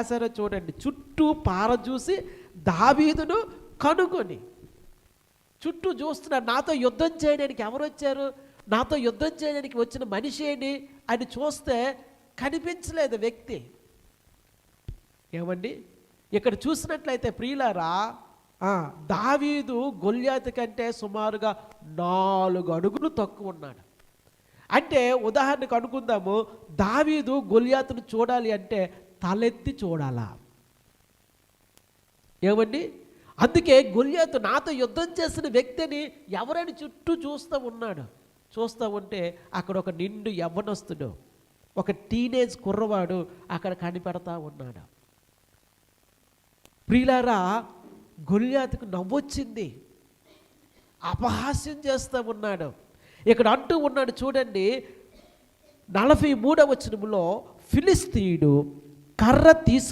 రాశారో చూడండి. చుట్టూ పారజూసి దావీదును కనుగొని. చుట్టూ చూస్తున్నాడు, నాతో యుద్ధం చేయడానికి ఎవరు వచ్చారు, నాతో యుద్ధం చేయడానికి వచ్చిన మనిషి ఏంటి అని చూస్తే కనిపించలేదు వ్యక్తి. ఏమండి, ఇక్కడ చూసినట్లయితే ప్రియులారా, దావీదు గొల్యాతు కంటే సుమారుగా 4 అడుగులు తక్కువ ఉన్నాడు. అంటే ఉదాహరణకు అనుకుందాము, దావీదు గొల్యాతును చూడాలి అంటే తలెత్తి చూడాలా? ఏమండి, అందుకే గొల్యాతు నాతో యుద్ధం చేసిన వ్యక్తిని ఎవరైనా చుట్టూ చూస్తూ ఉన్నాడు. చూస్తూ ఉంటే అక్కడ ఒక నిండు యవ్వనస్తుడు, ఒక టీనేజ్ కుర్రవాడు అక్కడ కనిపెడతా ఉన్నాడు. ప్రియులారా, గొల్యాతుకు నవ్వొచ్చింది, అపహాస్యం చేస్తూ ఉన్నాడు. ఇక్కడ అంటూ ఉన్నాడు చూడండి, 43వ వచనంలో, ఫిలిస్తీయుడు కర్ర